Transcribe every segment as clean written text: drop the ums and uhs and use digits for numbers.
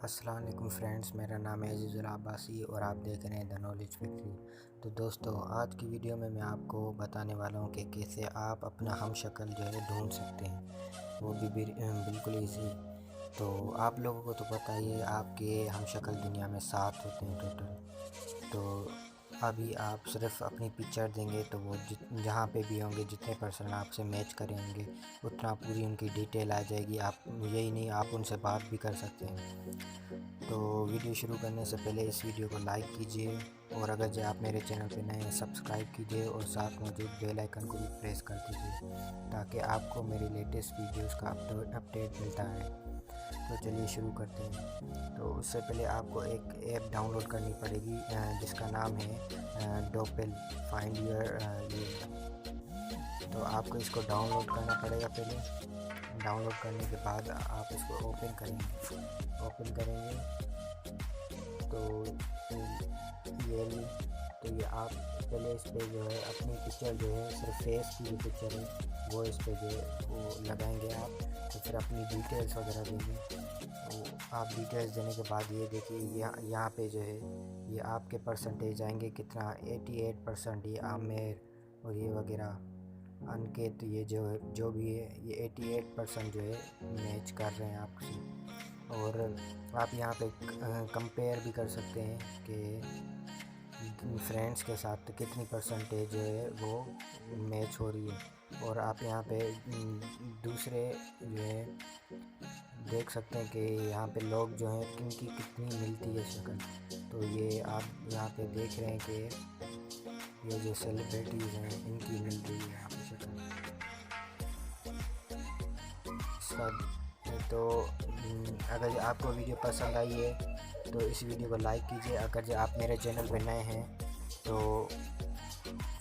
अस्सलाम वालेकुम फ्रेंड्स, मेरा नाम है अजीज़ अब्बासी और आप देख रहे हैं द नॉलेज फैक्ट्री। तो दोस्तों, आज की वीडियो में मैं आपको बताने वाला हूँ कि कैसे आप अपना हम शक्ल जो है ढूंढ सकते हैं, वो भी बिल्कुल ईजी। तो आप लोगों को तो पता ही है, आपके हम शक्ल दुनिया में 7 होते हैं टोटल। तो अभी आप सिर्फ अपनी पिक्चर देंगे तो वो जहाँ पे भी होंगे, जितने पर्सन आपसे मैच करेंगे उतना पूरी उनकी डिटेल आ जाएगी। आप यही नहीं, आप उनसे बात भी कर सकते हैं। तो वीडियो शुरू करने से पहले इस वीडियो को लाइक कीजिए और अगर जो आप मेरे चैनल पे नए हैं सब्सक्राइब कीजिए और साथ मौजूद बेल आइकन को भी प्रेस कर दीजिए ताकि आपको मेरी लेटेस्ट वीडियोस का अपडेट मिलता है। तो चलिए शुरू करते हैं। तो उससे पहले आपको एक ऐप डाउनलोड करनी पड़ेगी जिसका नाम है डोपेल फाइंड योर। तो आपको इसको डाउनलोड करना पड़ेगा। पहले डाउनलोड करने के बाद आप इसको ओपन करेंगे तो ये आप पहले इस पे जो है अपनी पिक्चर जो है सिर्फ फेस की जो पिक्चर है वो इस पे जो है वो लगाएंगे आप। तो फिर अपनी डिटेल्स वगैरह देंगे। तो आप डिटेल्स देने के बाद ये देखिए यहाँ पे जो है ये आपके परसेंटेज आएंगे कितना, 88% ये आमेर और ये वगैरह अनकेत, ये जो भी है ये 88% जो है मैच कर रहे हैं आपसे। और आप यहाँ पे कंपेयर भी कर सकते हैं कि फ्रेंड्स के साथ कितनी परसेंटेज जो है वो मैच हो रही है। और आप यहाँ पे दूसरे जो है देख सकते हैं कि यहाँ पे लोग जो हैं किनकी कितनी मिलती है शक्ल। तो ये आप यहाँ पे देख रहे हैं कि ये जो सेलिब्रिटीज़ हैं इनकी मिल रही है यहाँ पे शक्ल इसका। तो अगर आपको वीडियो पसंद आई है तो इस वीडियो को लाइक कीजिए। अगर जो आप मेरे चैनल पर नए हैं तो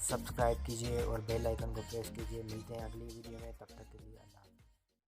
सब्सक्राइब कीजिए और बेल आइकन को प्रेस कीजिए। मिलते हैं अगली वीडियो में, तब तक के लिए अल्लाह।